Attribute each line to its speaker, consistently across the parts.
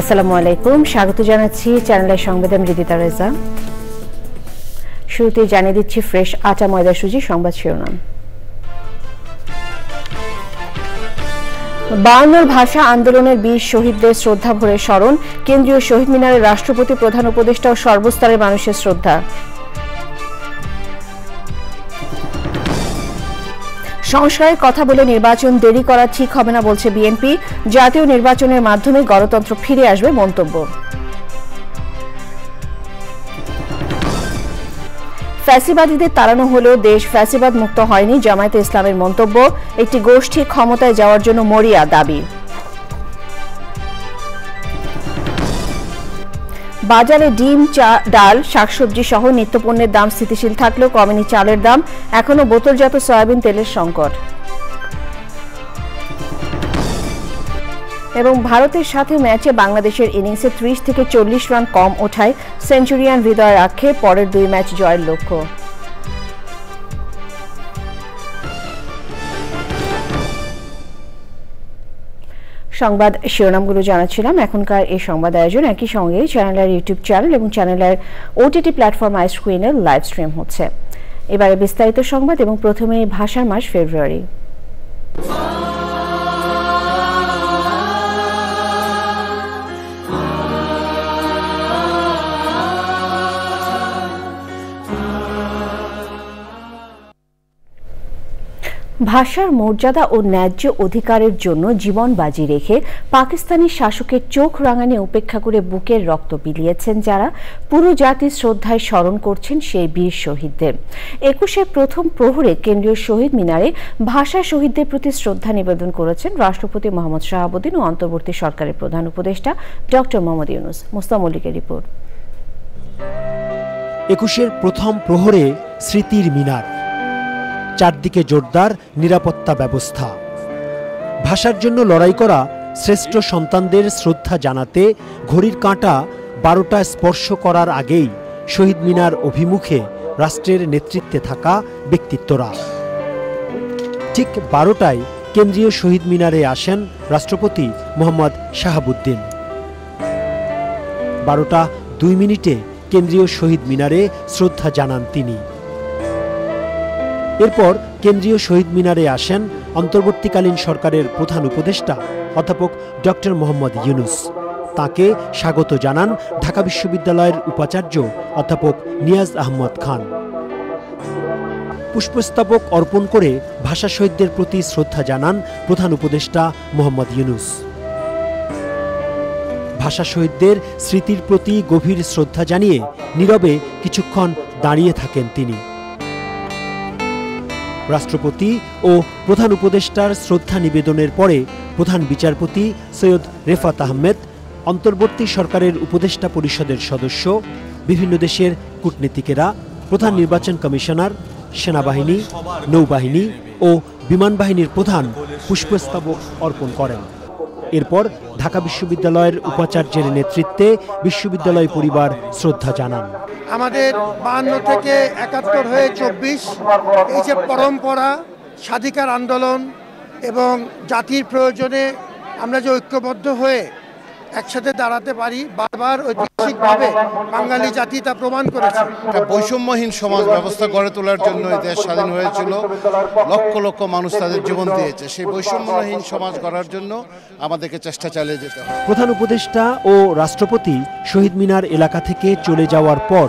Speaker 1: আসসালামু আলাইকুম, স্বাগত জানাচ্ছি চ্যানেলের সংবাদে আমি রিদিতা রেজা। শুরুতেই জানিয়ে দিচ্ছি ফ্রেশ আটা ময়দা সুজি সংবাদ শিরোনাম। 52 ভাষা আন্দোলনের 20 শহীদদের শ্রদ্ধা ভরে স্মরণ, কেন্দ্রীয় শহীদ মিনারে রাষ্ট্রপতি, প্রধান উপদেষ্টা ও সর্বস্তরের মানুষের শ্রদ্ধা। সংস্কারের কথা বলে নির্বাচন দেরি করা ঠিক হবে না বলছে বিএনপি, জাতীয় নির্বাচনের মাধ্যমে গণতন্ত্র ফিরে আসবে মন্তব্য। ফ্যাসিবাদীদের তাড়ানো হলেও দেশ ফ্যাসিবাদ মুক্ত হয়নি, জামায়াতে ইসলামের মন্তব্য। একটি গোষ্ঠী ক্ষমতায় যাওয়ার জন্য মরিয়া দাবি। বাজারে ডিম, ডাল, শাকসবজি সহ নিত্যপণ্যের দাম স্থিতিশীল থাকলেও কমেনি চালের দাম, এখনো বোতলজাত সয়াবিন তেলের সংকট। এবং ভারতের সাথে ম্যাচে বাংলাদেশের ইনিংসে 30 থেকে 40 রান কম ওঠায় সেঞ্চুরিয়ান হৃদয়ের আক্ষেপ, পরের 2 ম্যাচ জয়ের লক্ষ্য। সংবাদ শিরোনামগুলো জানাচ্ছিলাম। এখনকার এই সংবাদ আয়োজন একই সঙ্গে চ্যানেলের ইউটিউব চ্যানেল এবং চ্যানেলের ওটিটি প্ল্যাটফর্ম আইস্ক্রিনে লাইভ স্ট্রিম হচ্ছে। এবারে বিস্তারিত সংবাদ এবং প্রথমে ভাষার মাস ফেব্রুয়ারি। ভাষার মর্যাদা ও ন্যায্য অধিকারের জন্য জীবন বাজি রেখে পাকিস্তানি শাসকের চোখ রাঙানি উপেক্ষা করে বুকের রক্ত বিলিয়েছেন যারা, পুরো জাতির শ্রদ্ধায় স্মরণ করছেন সেই বীর শহীদদের। 21-এর প্রথম প্রহরে কেন্দ্রীয় শহীদ মিনারে ভাষা শহীদদের প্রতি শ্রদ্ধা নিবেদন করেছেন রাষ্ট্রপতি মোহাম্মদ শাহাবুদ্দিন ও অন্তর্বর্তী সরকারের প্রধান উপদেষ্টা ডক্টর মোহাম্মদ ইউনূস। মুস্তাফা মল্লিকের রিপোর্ট।
Speaker 2: 21-এর প্রথম প্রহরে স্মৃতির মিনার, চারদিকে জোরদার নিরাপত্তা ব্যবস্থা। ভাষার জন্য লড়াই করা শ্রেষ্ঠ সন্তানদের শ্রদ্ধা জানাতে ঘড়ির কাঁটা 12টা স্পর্শ করার আগেই শহীদ মিনার অভিমুখে রাষ্ট্রের নেতৃত্বে থাকা ব্যক্তিত্বরা। ঠিক 12টায় কেন্দ্রীয় শহীদ মিনারে আসেন রাষ্ট্রপতি মোহাম্মদ শাহাবুদ্দিন। 12টা 2 মিনিটে কেন্দ্রীয় শহীদ মিনারে শ্রদ্ধা জানান তিনি। এরপর কেন্দ্রীয় শহীদ মিনারে আসেন অন্তর্বর্তীকালীন সরকারের প্রধান উপদেষ্টা অধ্যাপক ডক্টর মোহাম্মদ ইউনূস। তাকে স্বাগত জানান ঢাকা বিশ্ববিদ্যালয়ের উপাচার্য অধ্যাপক নিয়াজ আহমদ খান। পুষ্পস্তবক অর্পণ করে ভাষা শহীদদের প্রতি শ্রদ্ধা জানান প্রধান উপদেষ্টা মোহাম্মদ ইউনূস। ভাষা শহীদদের স্মৃতির প্রতি গভীর শ্রদ্ধা জানিয়ে নীরবে কিছুক্ষণ দাঁড়িয়ে থাকেন তিনি। রাষ্ট্রপতি ও প্রধান উপদেষ্টার শ্রদ্ধা নিবেদনের পরে প্রধান বিচারপতি সৈয়দ রেফাত আহমেদ, অন্তর্বর্তী সরকারের উপদেষ্টা পরিষদের সদস্য, বিভিন্ন দেশের কূটনীতিকেরা, প্রধান নির্বাচন কমিশনার, সেনাবাহিনী, নৌবাহিনী ও বিমান বাহিনীর প্রধান পুষ্পস্তবক অর্পণ করেন। এরপর ঢাকা বিশ্ববিদ্যালয়ের উপাচার্যের নেতৃত্বে বিশ্ববিদ্যালয় পরিবার শ্রদ্ধা জানান।
Speaker 3: আমাদের 52 থেকে 71 হয়ে 24 এই যে পরম্পরা, স্বাধিকার আন্দোলন এবং জাতির প্রয়োজনে আমরা যে ঐক্যবদ্ধ হয়ে একসাথে দাঁড়াতে পারি, বারবার ঐতিহাসিকভাবে বাঙালি জাতি তা প্রমাণ করেছে।
Speaker 4: বৈষম্যহীন সমাজ ব্যবস্থা গড়ে তোলার জন্য এই দেশ স্বাধীন হয়েছিল, লক্ষ লক্ষ মানুষ তাদের জীবন দিয়েছে। সেই বৈষম্যহীন সমাজ গড়ার জন্য আমাদেরকে চেষ্টা চালিয়ে যেতে হবে।
Speaker 2: প্রধান উপদেষ্টা ও রাষ্ট্রপতি শহীদ মিনার এলাকা থেকে চলে যাওয়ার পর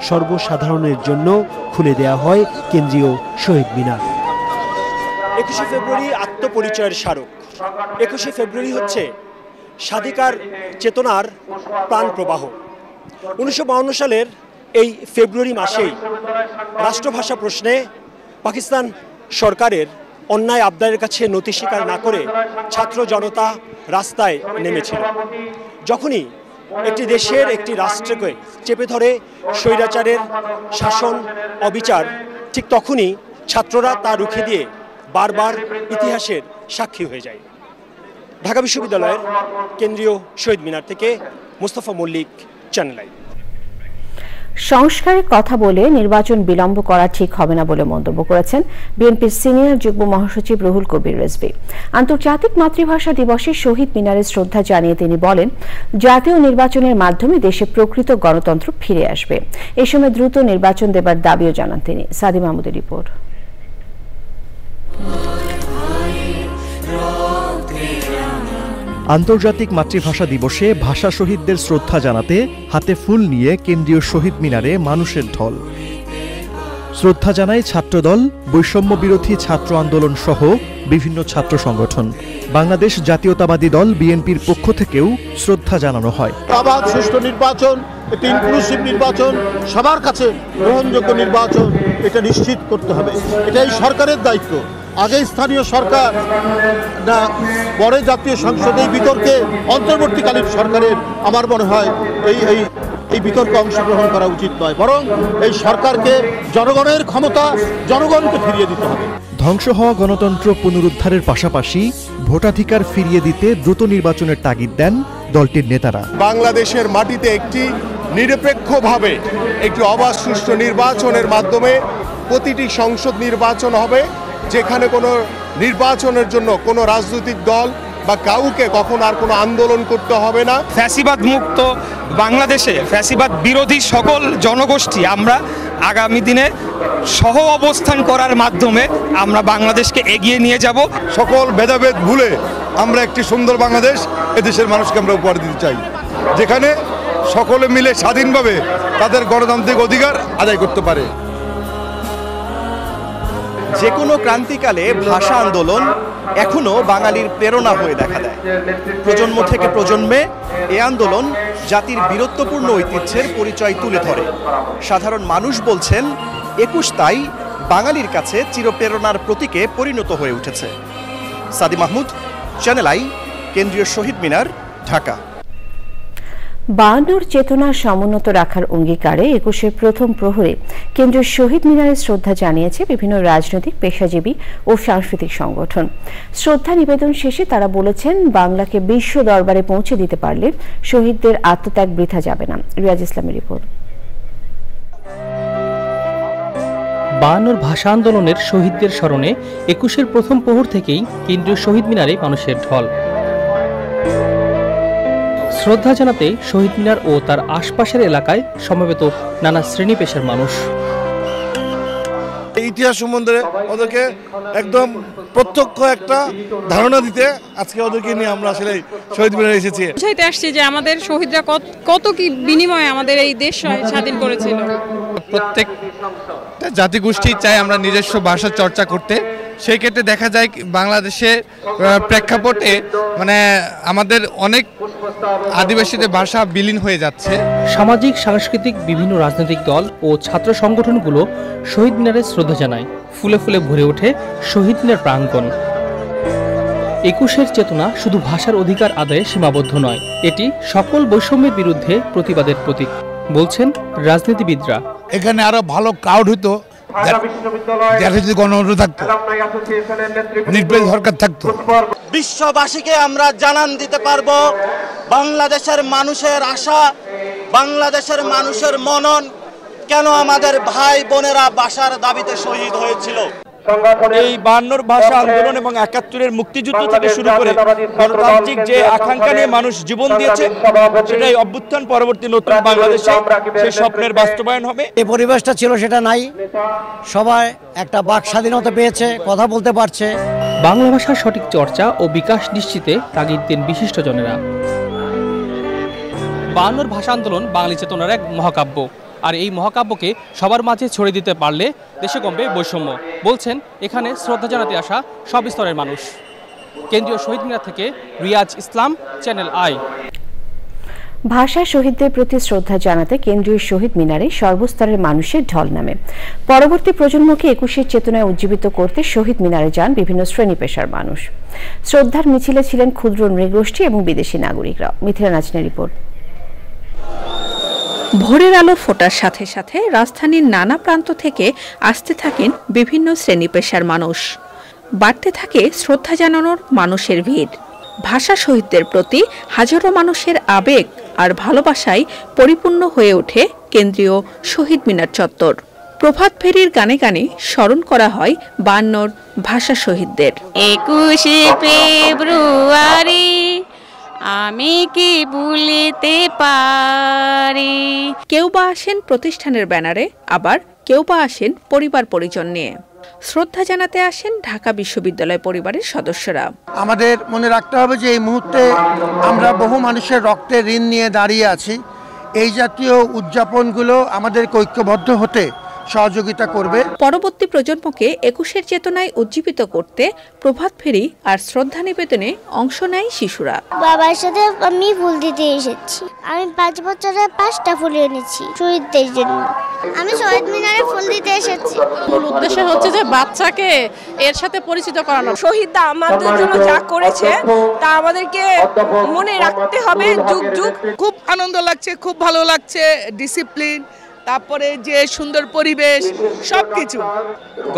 Speaker 2: সর্বসাধারণের জন্য খুলে দেয়া হয় কেন্দ্রীয় শহীদ মিনার। 21শে ফেব্রুয়ারি আত্মপরিচয়ের স্মারক। 21শে ফেব্রুয়ারি হচ্ছে স্বাধিকার চেতনার প্রাণ প্রবাহ। 1952 সালের এই ফেব্রুয়ারি মাসেই রাষ্ট্রভাষা প্রশ্নে পাকিস্তান সরকারের অন্যায় আবদারের কাছে নতি স্বীকার না করে ছাত্র জনতা রাস্তায় নেমেছিল। যখনই একটি দেশের, একটি রাষ্ট্রকে চেপে ধরে স্বৈরাচারের শাসন, অবিচার, ঠিক তখনই ছাত্ররা তা রুখে দিয়ে বারবার ইতিহাসের সাক্ষী হয়ে যায়। ঢাকা বিশ্ববিদ্যালয়ের কেন্দ্রীয় শহীদ মিনার থেকে মুস্তাফা মল্লিক, চ্যানেল আই।
Speaker 1: সংস্কারের কথা বলে নির্বাচন বিলম্ব করা ঠিক হবে না বলে মন্তব্য করেছেন বিএনপির সিনিয়র যুগ্ম মহাসচিব রুহুল কবির রিজভী। আন্তর্জাতিক মাতৃভাষা দিবসে শহীদ মিনারে শ্রদ্ধা জানিয়ে তিনি বলেন, জাতীয় নির্বাচনের মাধ্যমে দেশে প্রকৃত গণতন্ত্র ফিরে আসবে। এ সময় দ্রুত নির্বাচন দেবার দাবিও জানান তিনি। সাদি মাহমুদের রিপোর্ট।
Speaker 5: আন্তর্জাতিক মাতৃভাষা দিবসে ভাষা শহীদদের শ্রদ্ধা জানাতে হাতে ফুল নিয়ে কেন্দ্রীয় শহীদ মিনারে মানুষের ঢল। শ্রদ্ধা জানায় ছাত্রদল, বৈষম্য বিরোধী ছাত্র আন্দোলন সহ বিভিন্ন ছাত্র সংগঠন। বাংলাদেশ জাতীয়তাবাদী দল বিএনপির পক্ষ থেকেও শ্রদ্ধা জানানো হয়।
Speaker 6: অবাধ সুষ্ঠু নির্বাচন, একটি ইনক্লুসিভ নির্বাচন, সবার কাছে গ্রহণযোগ্য নির্বাচন, এটা নিশ্চিত করতে হবে। এটাই সরকারের দায়িত্ব। আগে স্থানীয় সরকার না পরে জাতীয় সংসদে এই বিতর্কে অন্তর্বর্তীকালীন সরকারের আমার মনে হয় এই বিতর্কে অংশগ্রহণ করা উচিত নয়, বরং এই সরকারকে জনগণের ক্ষমতা জনগণকে ফিরিয়ে দিতে হবে।
Speaker 5: ধ্বংস হওয়া গণতন্ত্র পুনরুদ্ধারের পাশাপাশি ভোটাধিকার ফিরিয়ে দিতে দ্রুত নির্বাচনের তাগিদ দেন দলটির নেতারা।
Speaker 7: বাংলাদেশের মাটিতে একটি নিরপেক্ষভাবে একটি অবাধ সুষ্ঠু নির্বাচনের মাধ্যমে প্রতিটি সংসদ নির্বাচন হবে, যেখানে কোনো নির্বাচনের জন্য কোনো রাজনৈতিক দল বা কাউকে কখন আর কোনো আন্দোলন করতে হবে না।
Speaker 8: ফ্যাসিবাদ মুক্ত বাংলাদেশে ফ্যাসিবাদ বিরোধী সকল জনগোষ্ঠী আমরা আগামী দিনে সহ অবস্থান করার মাধ্যমে আমরা বাংলাদেশকে এগিয়ে নিয়ে যাব।
Speaker 9: সকল ভেদাভেদ ভুলে আমরা একটি সুন্দর বাংলাদেশ এদেশের মানুষকে আমরা উপহার দিতে চাই, যেখানে সকলে মিলে স্বাধীনভাবে তাদের গণতান্ত্রিক অধিকার আদায় করতে পারে।
Speaker 5: যে কোনো ক্রান্তিকালে ভাষা আন্দোলন এখনো বাঙালির প্রেরণা হয়ে দেখা দেয়। প্রজন্ম থেকে প্রজন্মে এ আন্দোলন জাতির বীরত্বপূর্ণ ঐতিহ্যের পরিচয় তুলে ধরে। সাধারণ মানুষ বলছেন ২১ তাই বাঙালির কাছে চিরপ্রেরণার প্রতীকে পরিণত হয়ে উঠেছে। সাদি মাহমুদ, চ্যানেল আই, কেন্দ্রীয় শহীদ মিনার, ঢাকা।
Speaker 1: ৫২ চেতনা সমুন্নত রাখার অঙ্গীকারে ২১-এর প্রথম প্রহরে কেন্দ্রীয় শহীদ মিনারে শ্রদ্ধা জানিয়েছে বিভিন্ন রাজনৈতিক, পেশাজীবী ও সাংস্কৃতিক সংগঠন। শ্রদ্ধা নিবেদন শেষে তারা বলেছেন, বাংলাকে বিশ্ব দরবারে পৌঁছে দিতে পারলে শহীদদের আত্মত্যাগ বৃথা যাবে না। রিয়াজ ইসলামের রিপোর্ট।
Speaker 10: ৫২ ভাষা আন্দোলনের শহীদদের স্মরণে ২১-এর প্রথম প্রহর থেকেই কেন্দ্রীয় শহীদ মিনারে মানুষের ঢল। শ্রদ্ধা জানাতে শহীদ মিনার ও তার আশপাশের এলাকায় সমবেত নানা শ্রেণী পেশার মানুষ।
Speaker 9: ইতিহাস সম্বন্ধে ওদেরকে একদম প্রত্যক্ষ একটা ধারণা দিতে আজকে ওদেরকে নিয়ে আমরা আসলে শহীদ মিনারে এসেছি।
Speaker 11: বুঝাইতে আসছি যে আমাদের শহীদরা কত কি বিনিময়ে আমাদের এই দেশ স্বাধীন করেছিল।
Speaker 8: প্রত্যেকটা জাতিগোষ্ঠী চায় আমরা নিজস্ব ভাষা চর্চা করতে। সেই ক্ষেত্রে দেখা যায় বাংলাদেশের প্রেক্ষাপটে মানে আমাদের অনেক আদিবাসীদের ভাষা বিলীন হয়ে যাচ্ছে।
Speaker 10: সামাজিক, সাংস্কৃতিক বিভিন্ন রাজনৈতিক দল ও ছাত্র সংগঠনগুলো শহীদ মিনারে শ্রদ্ধা জানায়। ফুলে ফুলে ভরে ওঠে শহীদ মিনার প্রাঙ্গণ। ২১-এর চেতনা শুধু ভাষার অধিকার আদায়ে সীমাবদ্ধ নয়, এটি সকল বৈষম্যের বিরুদ্ধে প্রতিবাদের প্রতীক বলছেন রাজনীতিবিদরা।
Speaker 9: এখানে আরো ভালো ক্রাউড হতো, গণতন্ত্র থাকতো, নির্বাচন সরকার থাকতো।
Speaker 6: বিশ্ববাসীকে আমরা জানান দিতে পারবো বাংলাদেশের মানুষের আশা, বাংলাদেশের মানুষের মনন কেন আমাদের ভাই বোনেরা ভাষার দাবিতে শহীদ হয়েছিল।
Speaker 12: এই ৫২ ভাষা আন্দোলন এবং ৭১-এর মুক্তিযুদ্ধ থেকে শুরু করে গণতান্ত্রিক যে আকাঙ্ক্ষা নিয়ে মানুষ জীবন দিয়েছে, সেটাই অভ্যুত্থান পরবর্তী নতুন বাংলাদেশে সেই স্বপ্নের বাস্তবায়ন হবে।
Speaker 13: এই পরিবেশটা ছিল সেটা নাই, সবাই একটা বাক স্বাধীনতা পেয়েছে, কথা বলতে পারছে।
Speaker 10: বাংলা ভাষার সঠিক চর্চা ও বিকাশ নিশ্চিতে তাগিদ দেন বিশিষ্টজনেরা। ৫২ ভাষা আন্দোলন বাঙালি চেতনার এক মহাকাব্য, আর এই মহাকাব্যকে সবার মাঝে ছড়িয়ে দিতে পারলে দেশে কমবে বৈষম্য বলছেন এখানে শ্রদ্ধা জানাতে আসা সব স্তরের মানুষ। কেন্দ্রীয় শহীদ মিনার থেকে রিয়াজ ইসলাম, চ্যানেল আই।
Speaker 1: ভাষা শহীদদের প্রতি শ্রদ্ধা জানাতে কেন্দ্রীয় শহীদ মিনারে সর্বস্তরের মানুষের ঢল নামে। পরবর্তী প্রজন্মকে ২১-এর চেতনায় উজ্জীবিত করতে শহীদ মিনারে যান বিভিন্ন শ্রেণী পেশার মানুষ। শ্রদ্ধার মিছিলে ছিলেন ক্ষুদ্র নৃগোষ্ঠী এবং বিদেশি নাগরিকরা। মিথিলা নাজনের রিপোর্ট।
Speaker 14: ভোরের আলো ফোটার সাথে সাথে রাজধানীর নানা প্রান্ত থেকে আসতে থাকেন বিভিন্ন শ্রেণী পেশার মানুষ। বাড়তে থাকে শ্রদ্ধা জানানোর মানুষের ভিড়। ভাষা শহীদদের প্রতি হাজারো মানুষের আবেগ আর ভালোবাসায় পরিপূর্ণ হয়ে ওঠে কেন্দ্রীয় শহীদ মিনার চত্বর। প্রভাত ফেরির গানে গানে স্মরণ করা হয় 52 ভাষা শহীদদের।
Speaker 15: 21 ফেব্রুয়ারি আমি কি ভুলিতে পারি।
Speaker 14: কেউ বা আসেন প্রতিষ্ঠানের ব্যানারে, আবার কেউ বা আসেন পরিবার পরিজন নিয়ে। শ্রদ্ধা জানাতে আসেন ঢাকা বিশ্ববিদ্যালয় পরিবারের সদস্যরা।
Speaker 3: আমাদের মনে রাখতে হবে যে এই মুহূর্তে আমরা বহু মানুষের রক্তের ঋণ নিয়ে দাঁড়িয়ে আছি। এই জাতীয় উদযাপনগুলো আমাদেরকে ঐক্যবদ্ধ হতে সহযোগিতা করবে।
Speaker 14: পরবর্তী প্রজন্মকে 21-এর চেতনায় উজ্জীবিত করতে প্রভাত ফেরি আর শ্রদ্ধা নিবেদনে অংশ নেয় শিশুরা।
Speaker 16: বাবার সাথে আমি ফুল দিতে এসেছি। আমি 5 বছরে 5টা ফুল এনেছি শহীদদের জন্য। আমি শহীদ মিনারে ফুল দিতে এসেছি।
Speaker 17: মূল উদ্দেশ্য হচ্ছে যে বাচ্চাকে এর সাথে পরিচিত করানো।
Speaker 18: শহীদরা আমাদের জন্য যা করেছে তা আমাদেরকে মনে রাখতে হবে যুগ যুগ।
Speaker 19: খুব আনন্দ লাগছে, খুব ভালো লাগছে। ডিসিপ্লিন, তারপরে যে সুন্দর পরিবেশ, সবকিছু।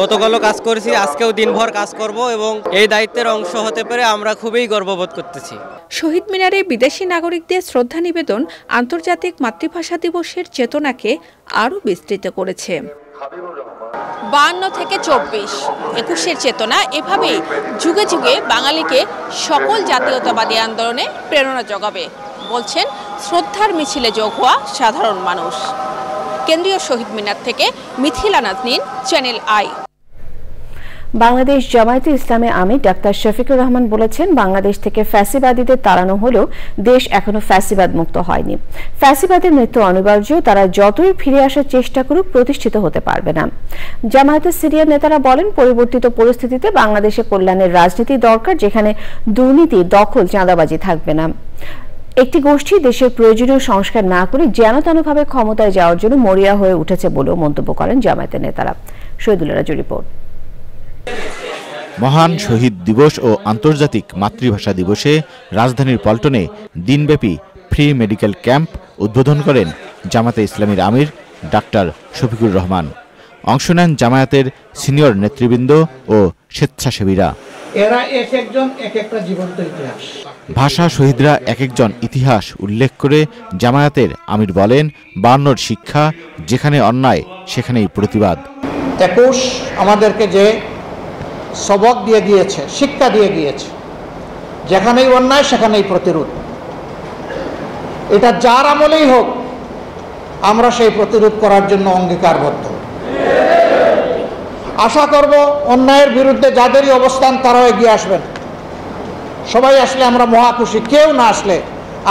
Speaker 20: গতকালও কাজ করেছি, আজকেও দিনভর কাজ করব এবং এই দায়িত্বের অংশ হতে পেরে আমরা খুবই গর্ববোধ করতেছি।
Speaker 14: শহীদ মিনারে বিদেশি নাগরিকদের শ্রদ্ধা নিবেদন আন্তর্জাতিক মাতৃভাষা দিবসের চেতনাকে আরও বিস্তৃত করেছে।
Speaker 17: 52 থেকে 24, 21-এর চেতনা এভাবেই যুগে যুগে বাঙালিকে সকল জাতীয়তাবাদী আন্দোলনে প্রেরণা যোগাবে বলছেন শ্রদ্ধার মিছিলে যোগ হওয়া সাধারণ মানুষ। কেন্দ্রীয় শহীদ মিনার থেকে Mithila Naznin, channel I.
Speaker 1: Bangladesh Jamaat-e Islami Aamir doctor Shafiqur Rahman বলেছেন, বাংলাদেশ থেকে ফ্যাসিবাদীদের তাড়ানো হলেও দেশ এখনো ফ্যাসিবাদ মুক্ত হয়নি। ফ্যাসিবাদের মৃত্যু অনিবার্য, তারা যতই ফিরে আসার চেষ্টা করুক প্রতিষ্ঠিত হতে পারবে না। জামায়াতের সিনিয়র নেতারা বলেন, পরিবর্তিত পরিস্থিতিতে বাংলাদেশে কল্যাণের রাজনীতি দরকার, যেখানে দুর্নীতি, দখল, চাঁদাবাজি থাকবে না। একটি গোষ্ঠী দেশের প্রয়োজনীয় সংস্কার না করে যেনতেনভাবে ক্ষমতায় যাওয়ার জন্য মরিয়া হয়ে উঠেছে বলেও মন্তব্য করেন জামায়াতের নেতারা। শহীদুল্লাহ রাজু রিপোর্ট।
Speaker 21: মহান শহীদ দিবস ও আন্তর্জাতিক মাতৃভাষা দিবসে রাজধানীর পল্টনে দিনব্যাপী ফ্রি মেডিকেল ক্যাম্প উদ্বোধন করেন জামায়াতে ইসলামীর আমির ডাক্তার শফিকুর রহমান। অংশ নেন জামায়াতের সিনিয়র নেতৃবৃন্দ ও স্বেচ্ছাসেবীরা।
Speaker 22: এরা এক একজন এক একটা জীবন্ত ইতিহাস।
Speaker 21: ভাষা শহীদরা এক একজন ইতিহাস উল্লেখ করে জামায়াতের আমির বলেন, 52 শিক্ষা, যেখানে অন্যায় সেখানেই প্রতিবাদ।
Speaker 22: 21 আমাদেরকে যে সবক দিয়ে গিয়েছে, শিক্ষা দিয়ে গিয়েছে, যেখানেই অন্যায় সেখানেই প্রতিরোধ। এটা যার আমলেই হোক, আমরা সেই প্রতিরোধ করার জন্য অঙ্গীকারবদ্ধ। আশা করব অন্যায়ের বিরুদ্ধে যাদেরই অবস্থান তারাও এগিয়ে আসবেন। সবাই আসলে আমরা মহা খুশি, কেউ না আসলে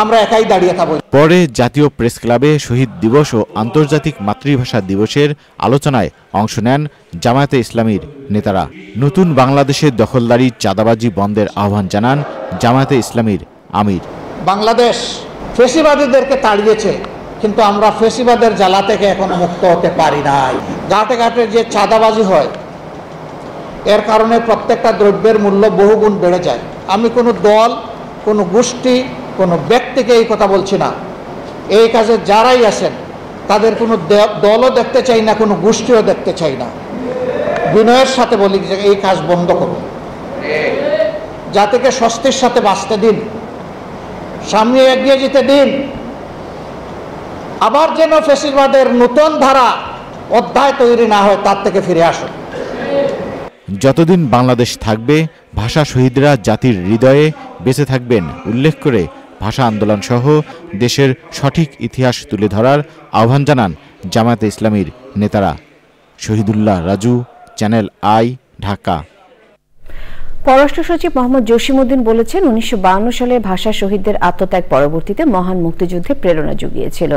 Speaker 22: আমরা একাই দাঁড়িয়ে থাকব।
Speaker 21: পরে জাতীয় প্রেস ক্লাবে শহীদ দিবস ও আন্তর্জাতিক মাতৃভাষা দিবসের আলোচনায় অংশ নেন জামায়াতে ইসলামীর নেতারা। নতুন বাংলাদেশের দখলদারি, চাঁদাবাজি বন্ধের আহ্বান জানান জামায়াতে ইসলামীর আমির।
Speaker 22: বাংলাদেশ ফেসিবাদীদেরকে তাড়িয়েছে, কিন্তু আমরা ফেসিবাদের জ্বালা থেকে এখনো মুক্ত হতে পারি নাই। ঘাটে ঘাটে যে চাঁদাবাজি হয়, এর কারণে প্রত্যেকটা দ্রব্যের মূল্য বহুগুণ বেড়ে যায়। আমি কোনো দল, কোনো গোষ্ঠী, কোনো ব্যক্তিকে এই কথা বলছি না। এই কাজে যারাই আছেন তাদের কোনো দলও দেখতে চাই না, কোনো গোষ্ঠীও দেখতে চাই না। বিনয়ের সাথে বলি যে এই কাজ বন্ধ করুন, জাতিকে স্বস্তির সাথে বাঁচতে দিন, সামনে এগিয়ে যেতে দিন। আবার যেন ফ্যাসিবাদের নতুন ধারা অধ্যায় তৈরি না হয়, তার থেকে ফিরে আসুন।
Speaker 21: যতদিন বাংলাদেশ থাকবে ভাষা শহীদরা জাতির হৃদয়ে বেঁচে থাকবেন উল্লেখ করে ভাষা আন্দোলন সহ দেশের সঠিক ইতিহাস তুলে ধরার আহ্বান জানান জামায়াতে ইসলামীর নেতারা। Shahidullah Raju, channel I, Dhaka.
Speaker 1: পররাষ্ট্র সচিব মোহাম্মদ জসিমউদ্দিন বলেছেন, 1952 সালে ভাষা শহীদদের আত্মত্যাগ পরবর্তীতে মহান মুক্তিযুদ্ধে প্রেরণা জুগিয়েছিল।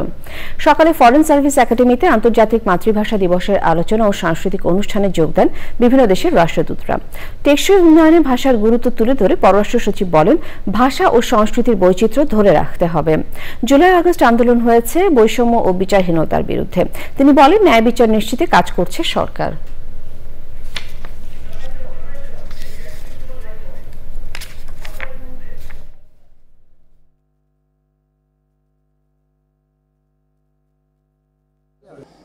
Speaker 1: সকালে ফরেন সার্ভিস একাডেমিতে আন্তর্জাতিক মাতৃভাষা দিবসের আলোচনা ও সাংস্কৃতিক অনুষ্ঠানে যোগ দেন বিভিন্ন দেশের রাষ্ট্রদূতরা। টেকসই উন্নয়নে ভাষার গুরুত্ব তুলে ধরে পররাষ্ট্র সচিব বলেন, ভাষা ও সংস্কৃতির বৈচিত্র্য ধরে রাখতে হবে। জুলাই আগস্ট আন্দোলন হয়েছে বৈষম্য ও বিচারহীনতার বিরুদ্ধে। তিনি বলেন, ন্যায় বিচার নিশ্চিতে কাজ করছে সরকার।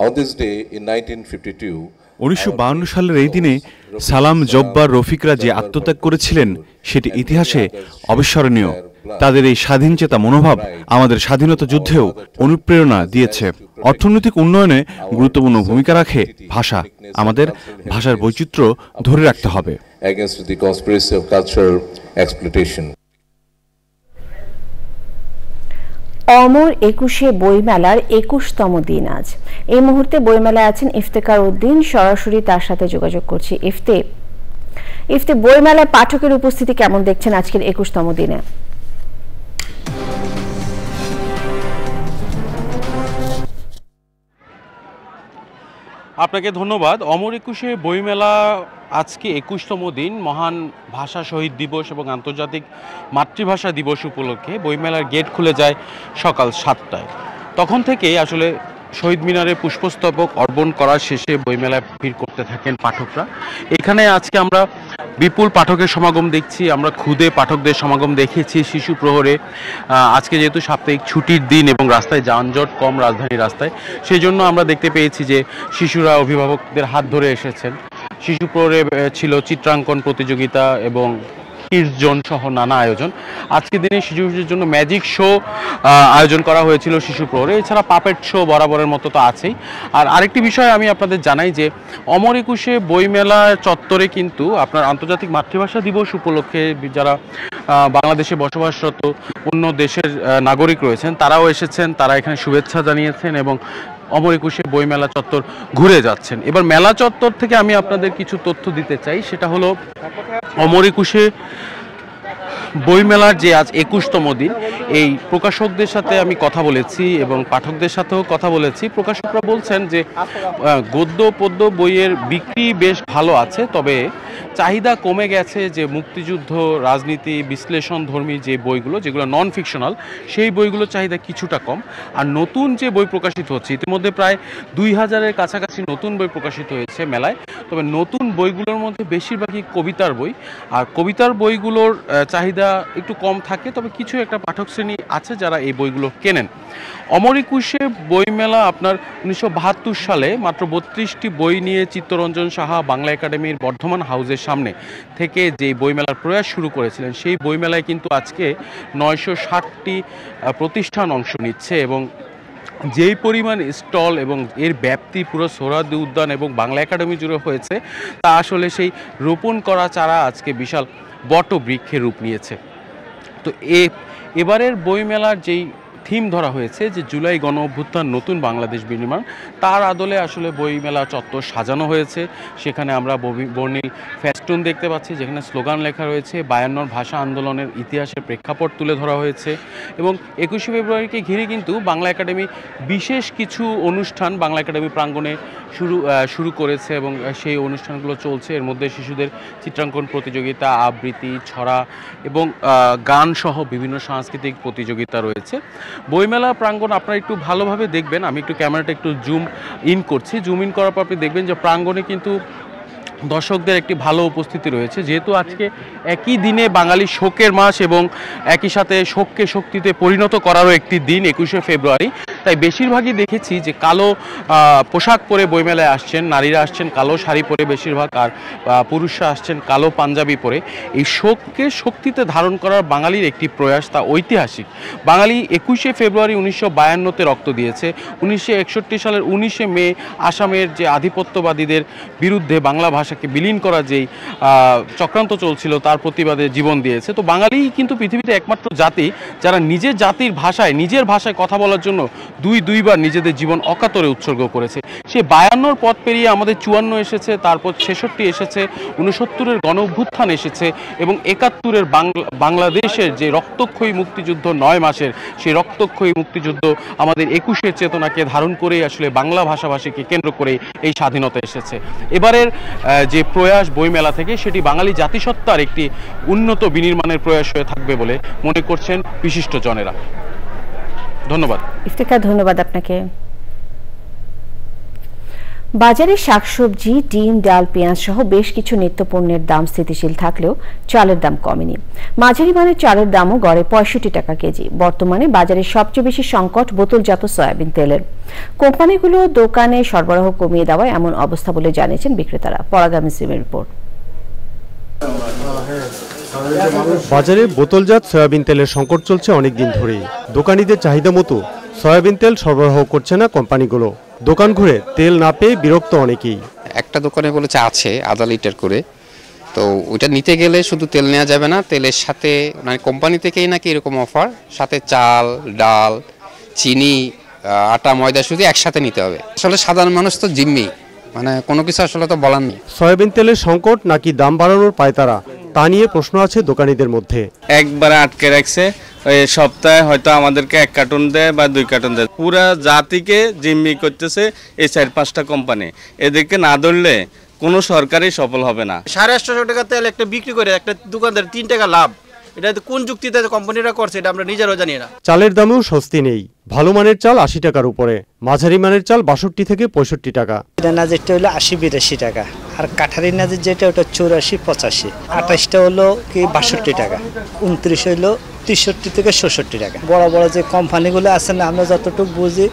Speaker 23: On this day in 1952,
Speaker 24: 1952 সালের এই দিনে সালাম, জব্বার, রফিকরা যে আত্মত্যাগ করেছিলেন সেটি ইতিহাসে অবিস্মরণীয়। তাদের এই স্বাধীনচেতা মনোভাব আমাদের স্বাধীনতা যুদ্ধেও অনুপ্রেরণা দিয়েছে। অর্থনৈতিক উন্নয়নে গুরুত্বপূর্ণ ভূমিকা রাখে ভাষা। আমাদের ভাষার বৈচিত্র্য ধরে রাখতে হবে।
Speaker 1: অমর একুশে বইমেলার 21তম দিন আজ। এই মুহূর্তে বইমেলায় আছেন ইফতেখার উদ্দিন, সরাসরি তার সাথে যোগাযোগ করছি। ইফতে বইমেলায় পাঠকের উপস্থিতি কেমন দেখছেন আজকের 21তম দিনে?
Speaker 2: আপনাকে ধন্যবাদ। অমর একুশে বইমেলা আজকে 21তম দিন। মহান ভাষা শহীদ দিবস এবং আন্তর্জাতিক মাতৃভাষা দিবস উপলক্ষে বইমেলার গেট খুলে যায় সকাল 7টায়। তখন থেকেই আসলে শহীদ মিনারে পুষ্পস্তবক অর্পণ করার শেষে বইমেলায় ভিড় করতে থাকেন পাঠকরা। এখানে আজকে আমরা বিপুল পাঠকের সমাগম দেখছি। আমরা খুদে পাঠকদের সমাগম দেখেছি শিশু প্রহরে। আজকে যেহেতু সাপ্তাহিক ছুটির দিন এবং রাস্তায় যানজট কম রাজধানীর রাস্তায়, সেই জন্য আমরা দেখতে পেয়েছি যে শিশুরা অভিভাবকদের হাত ধরে এসেছেন। শিশু প্রহরে ছিল চিত্রাঙ্কন প্রতিযোগিতা এবং জোন সহ নানা আয়োজন। আজকের দিনে শিশুদের জন্য ম্যাজিক শো আয়োজন করা হয়েছিল শিশু প্রহরে। এছাড়া পাপেট শো বরাবরের মতো তো আছেই। আর আরেকটি বিষয় আমি আপনাদের জানাই যে অমর একুশে বইমেলা চত্বরে কিন্তু আপনার আন্তর্জাতিক মাতৃভাষা দিবস উপলক্ষে যারা বাংলাদেশে বসবাসরত অন্য দেশের নাগরিক রয়েছেন তারাও এসেছেন, তারা এখানে শুভেচ্ছা জানিয়েছেন এবং অমর একুশে বইমেলা চত্বর ঘুরে যাচ্ছেন। এবার মেলা চত্বর থেকে আমি আপনাদের কিছু তথ্য দিতে চাই। সেটা হলো অমর একুশে বইমেলার যে আজ 21তম দিন, এই প্রকাশকদের সাথে আমি কথা বলেছি এবং পাঠকদের সাথেও কথা বলেছি। প্রকাশকরা বলছেন যে গদ্য পদ্য বইয়ের বিক্রি বেশ ভালো আছে, তবে চাহিদা কমে গেছে যে মুক্তিযুদ্ধ রাজনীতি বিশ্লেষণ ধর্মী যে বইগুলো, যেগুলো নন ফিকশনাল, সেই বইগুলোর চাহিদা কিছুটা কম। আর নতুন যে বই প্রকাশিত হচ্ছে, ইতিমধ্যে প্রায় 2000-এর কাছাকাছি নতুন বই প্রকাশিত হয়েছে মেলায়। তবে নতুন বইগুলোর মধ্যে বেশিরভাগই কবিতার বই, আর কবিতার বইগুলোর চাহিদা একটু কম থাকে, তবে কিছু একটা পাঠক শ্রেণী আছে যারা এই বইগুলো কেনেন। অমর একুশে বইমেলা আপনার 1972 সালে মাত্র 32টি বই নিয়ে চিত্তরঞ্জন সাহা বাংলা একাডেমির বর্ধমান হাউসের সামনে থেকে যে বইমেলার প্রয়াস শুরু করেছিলেন, সেই বইমেলায় কিন্তু আজকে 960টি প্রতিষ্ঠান অংশ নিচ্ছে এবং যেই পরিমাণ স্টল এবং এর ব্যাপ্তি পুরো সোহরাওয়ার্দী উদ্যান এবং বাংলা একাডেমি জুড়ে হয়েছে, তা আসলে সেই রোপণ করা চারা আজকে বিশাল বটবৃক্ষে রূপ নিয়েছে। তো এবারের বইমেলার যেই থিম ধরা হয়েছে যে জুলাই গণ অভ্যুত্থান নতুন বাংলাদেশ বিনির্মাণ, তার আদলে আসলে বইমেলা চত্বর সাজানো হয়েছে। সেখানে আমরা বর্ণিল ফেস্টুন দেখতে পাচ্ছি, যেখানে স্লোগান লেখা রয়েছে। 52 ভাষা আন্দোলনের ইতিহাসের প্রেক্ষাপট তুলে ধরা হয়েছে এবং 21শে ফেব্রুয়ারিকে ঘিরে কিন্তু বাংলা একাডেমি বিশেষ কিছু অনুষ্ঠান বাংলা একাডেমি প্রাঙ্গণে শুরু করেছে এবং সেই অনুষ্ঠানগুলো চলছে। এর মধ্যে শিশুদের চিত্রাঙ্কন প্রতিযোগিতা, আবৃত্তি, ছড়া এবং গান সহ বিভিন্ন সাংস্কৃতিক প্রতিযোগিতা রয়েছে। বইমেলা প্রাঙ্গণ আপনারা একটু ভালোভাবে দেখবেন। আমি একটু ক্যামেরাটা একটু জুম ইন করছি। জুম ইন করার পর আপনি দেখবেন যে প্রাঙ্গণে কিন্তু দর্শকদের একটি ভালো উপস্থিতি রয়েছে। যেহেতু আজকে একই দিনে বাঙালি শোকের মাস এবং একই সাথে শোককে শক্তিতে পরিণত করারও একটি দিন 21শে ফেব্রুয়ারি, তাই বেশিরভাগই দেখেছি যে কালো পোশাক পরে বইমেলায় আসছেন। নারীরা আসছেন কালো শাড়ি পরে বেশিরভাগ, আর পুরুষরা আসছেন কালো পাঞ্জাবি পরে। এই শোককে শক্তিতে ধারণ করার বাঙালির একটি প্রয়াস, তা ঐতিহাসিক। বাঙালি 21শে ফেব্রুয়ারি 1952-তে রক্ত দিয়েছে। 1961 সালের 19শে মে আসামের যে আধিপত্যবাদীদের বিরুদ্ধে বাংলা ভাষাকে বিলীন করার যেই চক্রান্ত চলছিল, তার প্রতিবাদে জীবন দিয়েছে। তো বাঙালি কিন্তু পৃথিবীতে একমাত্র জাতি যারা নিজের জাতির ভাষায়, নিজের ভাষায় কথা বলার জন্য দুইবার নিজেদের জীবন অকাতরে উৎসর্গ করেছে। সে 52-র পথ পেরিয়ে আমাদের 54 এসেছে, তারপর 66 এসেছে, 69-এর গণ অভ্যুত্থান এসেছে এবং 71-এর বাংলাদেশের যে রক্তক্ষয়ী মুক্তিযুদ্ধ 9 মাসের, সেই রক্তক্ষয়ী মুক্তিযুদ্ধ আমাদের 21-এর চেতনাকে ধারণ করেই আসলে বাংলা ভাষাভাষীকে কেন্দ্র করে এই স্বাধীনতা এসেছে। এবারের যে প্রয়াস বইমেলা থেকে, সেটি বাঙালি জাতিসত্তার একটি উন্নত বিনির্মাণের প্রয়াস হয়ে থাকবে বলে মনে করছেন বিশিষ্ট জনেরা। ধন্যবাদ
Speaker 1: ইফতেখার, ধন্যবাদ আপনাকে। বাজারে শাকসবজি, ডিম, ডাল, পেঁয়াজ সহ বেশ কিছু নিত্যপণ্যের দাম স্থিতিশীল থাকলেও চালের দাম কমেনি। মাঝারি মানের চালের দামও গড়ে 65 টাকা কেজি। বর্তমানে বাজারে সবচেয়ে বেশি সংকট বোতলজাত সয়াবিন তেলের। কোম্পানিগুলো দোকানে সরবরাহ কমিয়ে দেওয়ায় এমন অবস্থা বলে জানিয়েছেন বিক্রেতারা। পরাগামী সিমের রিপোর্ট।
Speaker 4: বাজারে বোতলজাত সয়াবিন তেলের সংকট চলছে অনেক দিন ধরেই। দোকানিদের চাহিদা মতো সয়াবিন তেল সরবরাহ করছে না কোম্পানিগুলো। দোকান ঘুরে তেল না পেয়ে বিরক্ত অনেকেই।
Speaker 5: একটা দোকানে বলেছে আছে আধা লিটার করে, তো ওইটা নিতে গেলে শুধু তেল নেওয়া যাবে না, তেলের সাথে মানে কোম্পানি থেকেই নাকি এরকম অফার, সাথে চাল, ডাল, চিনি, আটা, ময়দা শুধু একসাথে নিতে হবে। আসলে সাধারণ মানুষ তো জিম্মি, মানে কোনো কিছু আসলে তো বলার নেই।
Speaker 4: সয়াবিন তেলের সংকট নাকি দাম বাড়ানোর পায়তারা, তা নিয়ে প্রশ্ন আছে দোকানীদের মধ্যে।
Speaker 7: একবারে আটকে রাখছে, ওই সপ্তাহে হয়তো আমাদেরকে 1 কার্টন দেয় বা 2 কার্টন দেয়। পুরা জাতিকে জিম্মি করতেছে এই 4-5টা কোম্পানি। এদেরকে না ধরলে কোনো সরকারই সফল হবে না।
Speaker 11: 850 টাকা তেল একটা বিক্রি করে একটা দোকানদার 3 টাকা লাভ, এটা কোন যুক্তিতে কোম্পানিরা করছে এটা আমরা নিজেরাও জানি না।
Speaker 4: চালের দামেও স্বস্তি নেই। ভালো মানের চাল 80 টাকার উপরে, মাঝারি মানের চাল 62 থেকে 65 টাকা।
Speaker 25: নাজেরটা হলো 80-82 টাকা, আর কাঠারি নাজের যেটা ওটা 84-85, 28টা হলো কি 62 টাকা, 29 হলো 63 থেকে 66 টাকা। বড় বড় যে কোম্পানিগুলো আছে না, আমরা যতটুকু বুঝি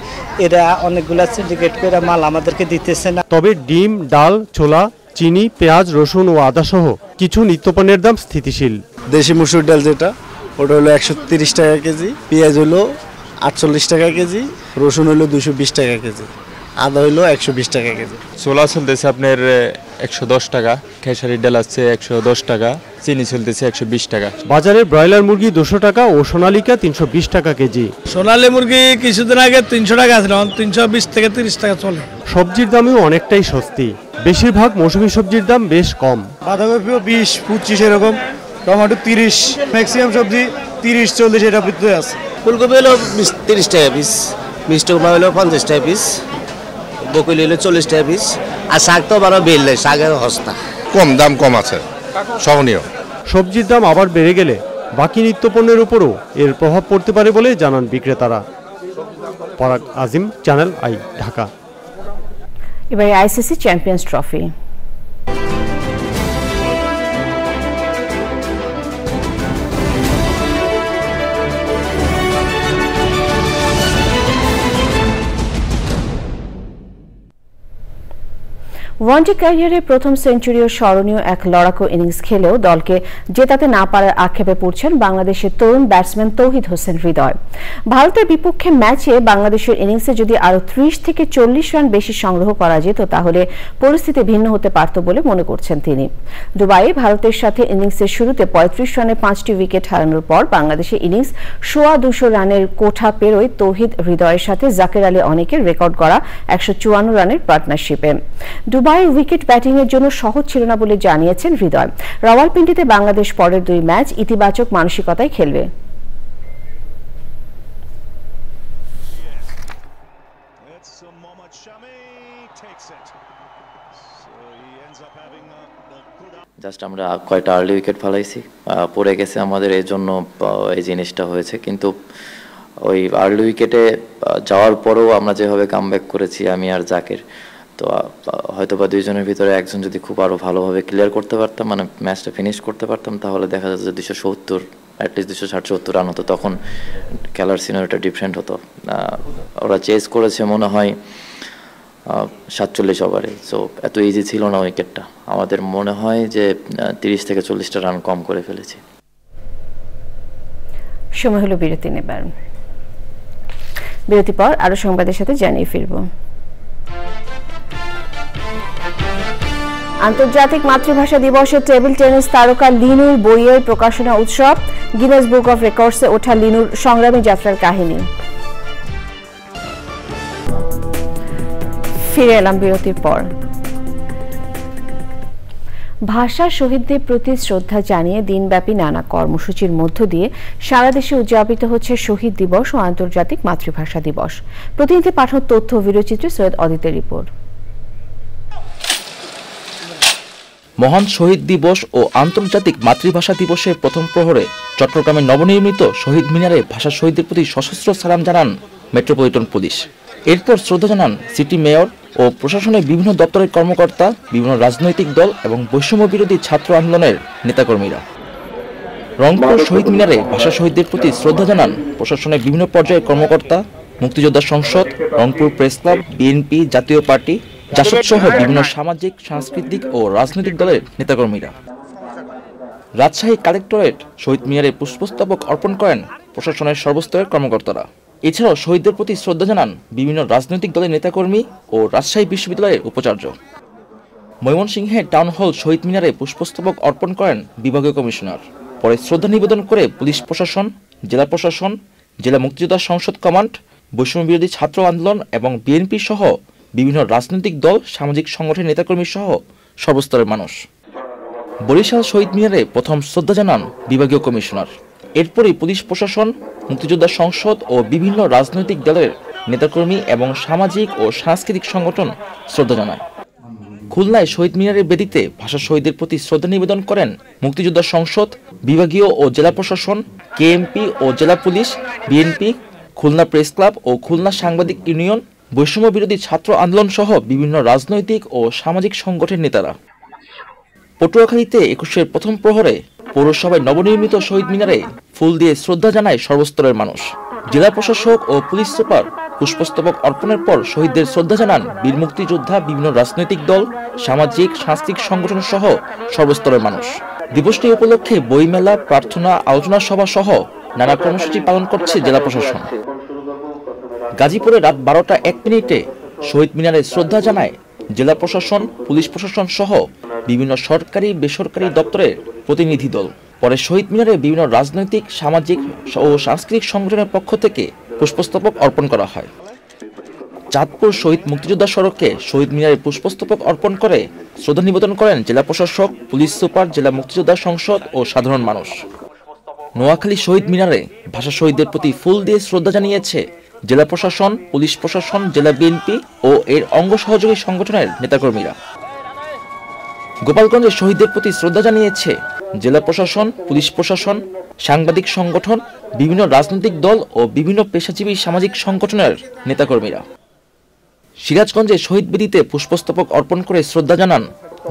Speaker 25: এরা অনেকগুলো সিন্ডিকেট করে মাল আমাদেরকে দিতেছে না।
Speaker 4: তবে ডিম, ডাল, ছোলা, চিনি, পেঁয়াজ, রসুন ও আদা সহ কিছু নিত্যপণ্যের দাম স্থিতিশীল।
Speaker 26: দেশি মুসুর ডাল যেটা ওটা হলো 130 টাকা কেজি, পেঁয়াজ হলো 48 টাকা কেজি, রসুন হলো 220 টাকা কেজি, আদা হলো 120 টাকা কেজি।
Speaker 27: ছোলা চলতেছে আপনার 110 টাকা, খেসারি ডাল আছে 110 টাকা, চিনি চলতেছে 120 টাকা।
Speaker 4: বাজারে ব্রয়লার মুরগি 200 টাকা ও সোনালিকা 320 টাকা কেজি।
Speaker 11: সোনালী মুরগি কিছুদিন আগে 300 টাকা ছিল, 320 থেকে 30 টাকা চলে।
Speaker 4: সবজির দামেও অনেকটাই স্বস্তি। বেশিরভাগ মৌসুমী সবজির দাম বেশ কম।
Speaker 26: বাঁধাকপিও 20-25 এরকম, টমেটো 30, ম্যাক্সিমাম সবজি 30-40 এর ভিতরে আছে।
Speaker 11: ফুলকপি হলো 30 টাকা পিস, মিষ্টিকুমড়া হলো 50 টাকা পিস, বকুলি হলো 40 টাকা পিস, আর শাক তো আরো বেড়লে শাকের হস্তা
Speaker 9: কম, দাম কম আছে, সহনীয়।
Speaker 4: সবজির দাম আবার বেড়ে গেলে বাকি নিত্যপণ্যের উপরও এর প্রভাব পড়তে পারে বলে জানান বিক্রেতারা। পরাগ আজিম, চ্যানেল আই, ঢাকা।
Speaker 1: এবারে আইসিসি চ্যাম্পিয়ন্স ট্রফি। ওয়ানডে ক্যারিয়ারে প্রথম সেঞ্চুরি ও স্মরণীয় এক লড়াকু ইনিংস খেলেও দলকে জেতাতে না পারার আক্ষেপে পড়ছেন বাংলাদেশের তরুণ ব্যাটসম্যান তৌহিদ হোসেন হৃদয়। ভারতের বিপক্ষে ম্যাচে বাংলাদেশের ইনিংসে যদি আরও 30 থেকে 40 রান বেশি সংগ্রহ করা যেত তাহলে পরিস্থিতি ভিন্ন হতে পারত বলে মনে করছেন তিনি। দুবাইয়ে ভারতের সাথে ইনিংসের শুরুতে 35 রানে 5টি উইকেট হারানোর পর বাংলাদেশের ইনিংস 250 রানের কোঠা পেরোয় তৌহিদ হৃদয়ের সাথে জাকের আলী অনেকের রেকর্ড করা 154 রানের পার্টনারশিপে। দুবাইয়ের উইকেট ব্যাটিং এর জন্য সহজ ছিল না বলে জানিয়েছেন হৃদয়। রাওয়ালপিন্ডিতে বাংলাদেশ পরের 2 ম্যাচ ইতিবাচক মানসিকতায় খেলবে।
Speaker 28: জাস্ট আমরা কয়টা আর্লি উইকেট ফেলাইছি, পড়ে গেছে আমাদের, এই জন্য এই জিনিসটা হয়েছে। কিন্তু ওই আর্লি উইকেটে যাওয়ার পরেও আমরা যেভাবে কামব্যাক করেছি আমি আর জাকের, তো হয়তো বা দুইজনের ভিতরে একজন যদি খুব আরও ভালোভাবে ক্লিয়ার করতে পারতাম, মানে ম্যাচটা ফিনিশ করতে পারতাম, তাহলে দেখা যাচ্ছে যে 270 অ্যাটলিস্ট 260-70 রান হতো, তখন খেলার সিনারিটা ডিফারেন্ট হতো। ওরা চেস করেছে মনে হয় 47 ওভারে, সো এত ইজি ছিল না উইকেটটা। আমাদের মনে হয় যে 30 থেকে 40টা রান কম করে ফেলেছি।
Speaker 1: সময় হলো বিরতি নেবার। বিরতি পর আরো সংবাদের সাথে জানিয়ে ফিরব। আন্তর্জাতিক মাতৃভাষা দিবসে টেবিল টেনিস তারকা লিনুর বইয়ের প্রকাশনা উৎসব, গিনেস বুক অফ রেকর্ডসে ওঠা লিনুর সংগ্রামী যাত্রার কাহিনী। ফিরে এলাম বিরতির পর। ভাষা শহীদদের প্রতি শ্রদ্ধা জানিয়ে দিনব্যাপী নানা কর্মসূচির মধ্য দিয়ে সারা দেশে উদযাপিত হচ্ছে শহীদ দিবস ও আন্তর্জাতিক মাতৃভাষা দিবস। প্রতিনিধি পাঠক তথ্য ভিডিওচিত্রে সৈয়দ অদিতের রিপোর্ট।
Speaker 29: মহান শহীদ দিবস ও আন্তর্জাতিক মাতৃভাষা দিবসের প্রথম প্রহরে চট্টগ্রামের নবনির্মিত শহীদ মিনারে ভাষা শহীদদের প্রতি সশস্ত্র সালাম জানান মেট্রোপলিটন পুলিশ। এরপর শ্রদ্ধা জানান সিটি মেয়র ও প্রশাসনের বিভিন্ন দপ্তরের কর্মকর্তা, বিভিন্ন রাজনৈতিক দল এবং বৈষম্য বিরোধী ছাত্র আন্দোলনের নেতাকর্মীরা। রংপুর শহীদ মিনারে ভাষা শহীদদের প্রতি শ্রদ্ধা জানান প্রশাসনের বিভিন্ন পর্যায়ের কর্মকর্তা, মুক্তিযোদ্ধা সংসদ, রংপুর প্রেস ক্লাব, বিএনপি, জাতীয় পার্টি, জাসদ সহ বিভিন্ন সামাজিক, সাংস্কৃতিক ও রাজনৈতিক দলের নেতাকর্মীরা। রাজশাহী কালেক্টরেট শহীদ মিনারে পুষ্পস্তবক অর্পণ করেন প্রশাসনের সর্বস্তরের কর্মকর্তারা। এছাড়াও শহীদদের প্রতি শ্রদ্ধা জানান বিভিন্ন রাজনৈতিক দলের নেতাকর্মী ও রাজশাহী বিশ্ববিদ্যালয়ের উপাচার্য। ময়মনসিংহের টাউন হল শহীদ মিনারে পুষ্পস্তবক অর্পণ করেন বিভাগীয় কমিশনার। পরে শ্রদ্ধা নিবেদন করে পুলিশ প্রশাসন, জেলা প্রশাসন, জেলা মুক্তিযোদ্ধা সংসদ কমান্ড, বৈষম্য বিরোধী ছাত্র আন্দোলন এবং বিএনপি সহ বিভিন্ন রাজনৈতিক দল, সামাজিক সংগঠনের নেতাকর্মী সহ সর্বস্তরের মানুষ। বরিশাল শহীদ মিনারে প্রথম শ্রদ্ধা জানান বিভাগীয় কমিশনার। এরপরই পুলিশ প্রশাসন, মুক্তিযোদ্ধা সংসদ ও বিভিন্ন রাজনৈতিক দলের নেতাকর্মী এবং সামাজিক ও সাংস্কৃতিক সংগঠন শ্রদ্ধা জানায়। খুলনায় শহীদ মিনারের বেদিতে ভাষা শহীদদের প্রতি শ্রদ্ধা নিবেদন করেন মুক্তিযোদ্ধা সংসদ, বিভাগীয় ও জেলা প্রশাসন, কেএমপি ও জেলা পুলিশ, বিএনপি, খুলনা প্রেস ক্লাব ও খুলনা সাংবাদিক ইউনিয়ন, বৈষম্য বিরোধী ছাত্র আন্দোলন সহ বিভিন্ন রাজনৈতিক ও সামাজিক সংগঠনের নেতারা। পটুয়াখালীতে ২১-এর প্রথম প্রহরে পৌরসভায় নবনির্মিত শহীদ মিনারে ফুল দিয়ে শ্রদ্ধা জানায় সর্বস্তরের মানুষ। জেলা প্রশাসক ও পুলিশ সুপার পুষ্পস্তবক অর্পণের পর শহীদদের শ্রদ্ধা জানান বীর মুক্তিযোদ্ধা, বিভিন্ন রাজনৈতিক দল, সামাজিক সাংস্কৃতিক সংগঠন সহ সর্বস্তরের মানুষ। দিবসটি উপলক্ষে বইমেলা, প্রার্থনা, আলোচনা সভা সহ নানা কর্মসূচি পালন করছে জেলা প্রশাসন। গাজীপুরে রাত ১২টা ১ মিনিটে শহীদ মিনারে শ্রদ্ধা জানায় জেলা প্রশাসন, পুলিশ প্রশাসন সহ বিভিন্ন সরকারি বেসরকারি দপ্তরের প্রতিনিধি দল। পরে শহীদ মিনারে বিভিন্ন রাজনৈতিক, সামাজিক ও সাংস্কৃতিক সংগঠনের পক্ষ থেকে পুষ্পস্তবক অর্পণ করা হয়। চাঁদপুর শহীদ মুক্তিযোদ্ধা সড়কে শহীদ মিনারে পুষ্পস্তবক অর্পণ করে শ্রদ্ধা নিবেদন করেন জেলা প্রশাসক, পুলিশ সুপার, জেলা মুক্তিযোদ্ধা সংসদ ও সাধারণ মানুষ। নোয়াখালী শহীদ মিনারে ভাষা শহীদদের প্রতি ফুল দিয়ে শ্রদ্ধা জানিয়েছে জেলা প্রশাসন, পুলিশ প্রশাসন, জেলা বিএনপি ও এর অঙ্গ সহযোগী সংগঠনের নেতাকর্মীরা। গোপালগঞ্জে শহীদদের প্রতি শ্রদ্ধা জানিয়েছে জেলা প্রশাসন, পুলিশ প্রশাসন, সাংবাদিক সংগঠন, বিভিন্ন রাজনৈতিক দল ও বিভিন্ন পেশাজীবী সামাজিক সংগঠনের নেতাকর্মীরা। সিরাজগঞ্জে শহীদ বেদিতে পুষ্পস্তবক অর্পণ করে শ্রদ্ধা জানান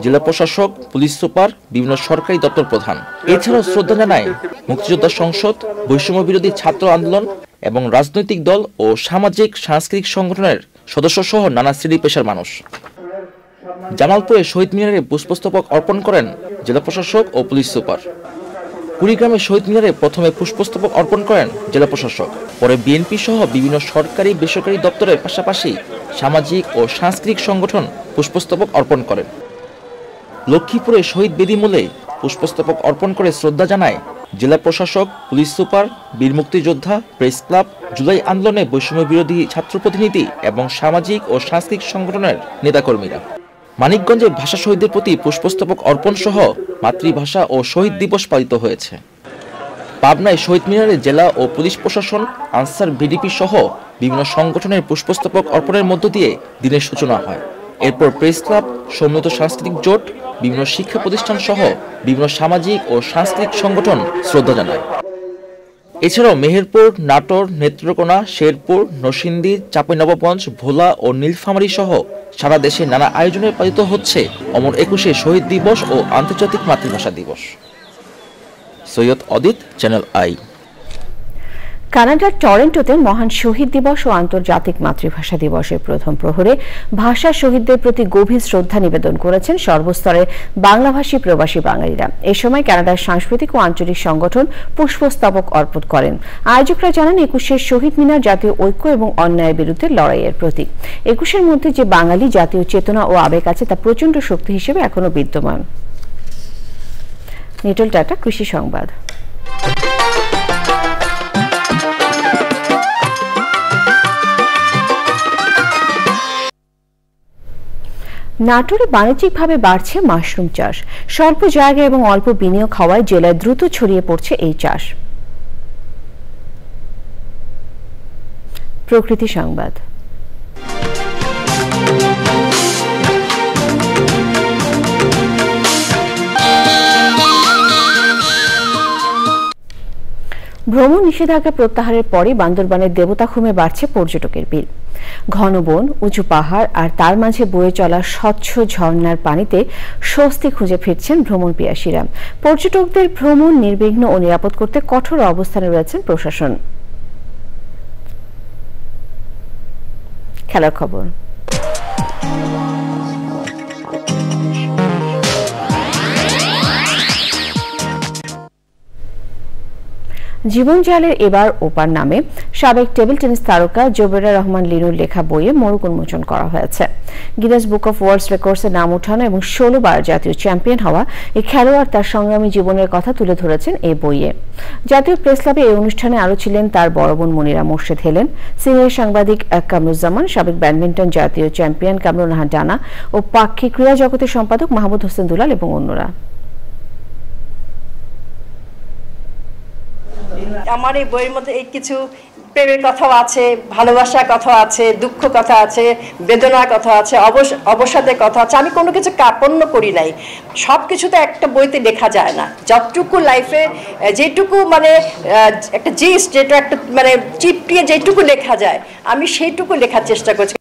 Speaker 29: জেলা প্রশাসক, পুলিশ সুপার, বিভিন্ন সরকারি দপ্তর প্রধান। এছাড়াও শ্রদ্ধা জানায় মুক্তিযোদ্ধা সংসদ, বৈষম্য বিরোধী ছাত্র আন্দোলন এবং রাজনৈতিক দল ও সামাজিক সাংস্কৃতিক সংগঠনের সদস্য সহ নানা শ্রেণী পেশার মানুষ। জামালপুরে শহীদ মিনারে পুষ্পস্তবক অর্পণ করেন জেলা প্রশাসক ও পুলিশ সুপার। কুড়িগ্রামে শহীদ মিনারে প্রথমে পুষ্পস্তবক অর্পণ করেন জেলা প্রশাসক, পরে বিএনপি সহ বিভিন্ন সরকারি বেসরকারি দপ্তরের পাশাপাশি সামাজিক ও সাংস্কৃতিক সংগঠন পুষ্পস্তবক অর্পণ করেন। লক্ষ্মীপুরে শহীদ বেদি মূলে পুষ্পস্তবক অর্পণ করে শ্রদ্ধা জানায় জেলা প্রশাসক, পুলিশ সুপার, বীর মুক্তিযোদ্ধা, প্রেস ক্লাব, জুলাই আন্দোলনে বৈষম্য বিরোধী ছাত্র প্রতিনিধি এবং সামাজিক ও সাংস্কৃতিক সংগঠনের নেতাকর্মীরা। মানিকগঞ্জে ভাষা শহীদদের প্রতি পুষ্পস্তবক অর্পণ সহ মাতৃভাষা ও শহীদ দিবস পালিত হয়েছে। পাবনায় শহীদ মিনারে জেলা ও পুলিশ প্রশাসন, আনসার, ভিডিপি সহ বিভিন্ন সংগঠনের পুষ্পস্তবক অর্পণের মধ্য দিয়ে দিনের সূচনা হয়। এরপর প্রেস ক্লাব, সম্মিলিত সাংস্কৃতিক জোট, বিভিন্ন শিক্ষা প্রতিষ্ঠান সহ বিভিন্ন সামাজিক ও সাংস্কৃতিক সংগঠন শ্রদ্ধা জানায়। এছাড়াও মেহেরপুর, নাটোর, নেত্রকোনা, শেরপুর, নরসিংদী, চাঁপাইনবাবগঞ্জ, ভোলা ও নীলফামারী সহ সারা দেশে নানা আয়োজনে পালিত হচ্ছে অমর ২১শে শহীদ দিবস ও আন্তর্জাতিক মাতৃভাষা দিবস। সৈয়দ অদিত, চ্যানেল আই।
Speaker 1: কানাডার টরন্টোতে মহান শহীদ দিবস ও আন্তর্জাতিক মাতৃভাষা দিবসের প্রথম প্রহরে ভাষা শহীদদের প্রতি গভীর শ্রদ্ধা নিবেদন করেছেন সর্বস্তরের বাংলাভাষী প্রবাসী বাঙালিরা। এ সময় কানাডার সাংস্কৃতিক ও আঞ্চলিক সংগঠন পুষ্পস্তবক অর্পণ করেন। আয়োজকরা জানান ২১শে শহীদ মিনার জাতীয় ঐক্য এবং অন্যায়ের বিরুদ্ধে লড়াইয়ের প্রতীক। ২১শে মধ্যে যে বাঙালি জাতীয় চেতনা ও আবেগ আছে তা প্রচন্ড শক্তি হিসেবে এখনো বিদ্যমান। নিটল টাটা, কৃষি সংবাদ। নাটোরে বাণিজ্যিকভাবে বাড়ছে মাশরুম চাষ। স্বল্প জায়গা এবং অল্প বিনিয়োগ হওয়ায় জেলায় দ্রুত ছড়িয়ে পড়ছে এই চাষ। প্রকৃতি সংবাদ। ভ্রমণ নিষেধাজ্ঞা প্রত্যাহারের পরে বান্দরবানের দেবতাখুমে বাড়ছে পর্যটকের ভিড়। ঘন বন, উঁচু পাহাড় আর তার মাঝে বয়ে চলা স্বচ্ছ ঝর্ণার পানিতে স্বস্তি খুঁজে ফিরছেন ভ্রমণ পিয়াসীরা। পর্যটকদের ভ্রমণ নির্বিঘ্ন ও নিরাপদ করতে কঠোর অবস্থানে রয়েছেন প্রশাসন। খেলার খবর। জীবন জালের এবার ওপার নামে সাবেক টেবিল টেনিস তারকা জোবেরা রহমান লিনুর লেখা বইয়ে মোড়ক উন্মোচন করা হয়েছে। গিনেস বুক অফ ওয়ার্ল্ড রেকর্ডসে নাম ওঠানো এবং 16 বার জাতীয় চ্যাম্পিয়ন হওয়া এই খেলোয়াড় তার সংগ্রামী জীবনের কথা তুলে ধরেছেন এই বইয়ে। জাতীয় প্রেস ক্লাবে এই অনুষ্ঠানে আরও ছিলেন তার বড় বোন মনিরা মোর্শেদ হেলেন, সিনিয়র সাংবাদিক কামরুজ্জামান, সাবেক ব্যাডমিন্টন জাতীয় চ্যাম্পিয়ন কামরুন নাহার ডানা ও পাক্ষিক ক্রীড়া জগতের সম্পাদক মাহমুদ হোসেন দুলাল এবং অন্যরা।
Speaker 3: আমার এই বইয়ের মধ্যে এই কিছু প্রেমের কথাও আছে, ভালোবাসার কথা আছে, দুঃখ কথা আছে, বেদনার কথা আছে, অবসাদের কথা আছে। আমি কোনো কিছু কার্পণ্য করি নাই। সব কিছু তো একটা বইতে লেখা যায় না। যতটুকু লাইফে যেটুকু মানে একটা জিস্ট, যেটা একটা মানে চিপটিয়ে যেটুকু লেখা যায়, আমি সেইটুকু লেখার চেষ্টা করছি।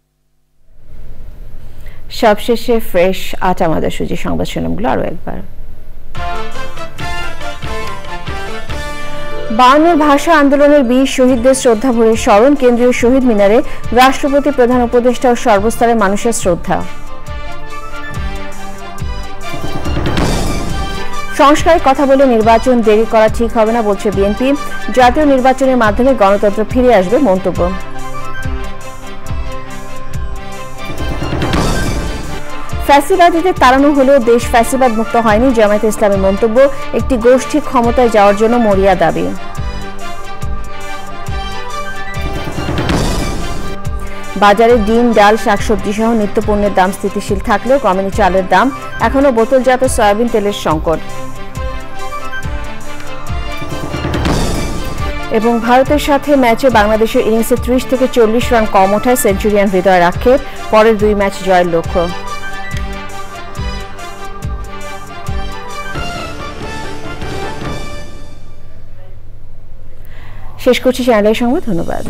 Speaker 1: সবশেষে ফ্রেশ আট আমাদের সুজি সংবাদ শিরোনামগুলো আরো একবার। 52 ভাষা আন্দোলনের 20 শহীদদের শ্রদ্ধা ভরে স্মরণ। কেন্দ্রীয় শহীদ মিনারে রাষ্ট্রপতি, প্রধান উপদেষ্টা ও সর্বস্তরের মানুষের শ্রদ্ধা। সংস্কারের কথা বলে নির্বাচন দেরি করা ঠিক হবে না বলছে বিএনপি। জাতীয় নির্বাচনের মাধ্যমে গণতন্ত্র ফিরে আসবে মন্তব্য। ফ্যাসিবাদীদের তাড়ানো হলেও দেশ ফ্যাসিবাদ মুক্ত হয়নি, জামায়াতে ইসলামের মন্তব্য। একটি গোষ্ঠী ক্ষমতায় যাওয়ার জন্য মরিয়া দাবি। বাজারে ডিম, ডাল, শাকসবজি সহ নিত্যপণ্যের দাম স্থিতিশীল থাকলেও কমেনি চালের দাম। এখনো বোতলজাত সয়াবিন তেলের সংকট। এবং ভারতের সাথে ম্যাচে বাংলাদেশের ইনিংসে 30 থেকে 40 রান কম ওঠায় সেঞ্চুরিয়ান হৃদয় আক্ষেপ। পরের 2 ম্যাচ জয়ের লক্ষ্য। শেষ করছি চ্যানেলের সংবাদ। ধন্যবাদ।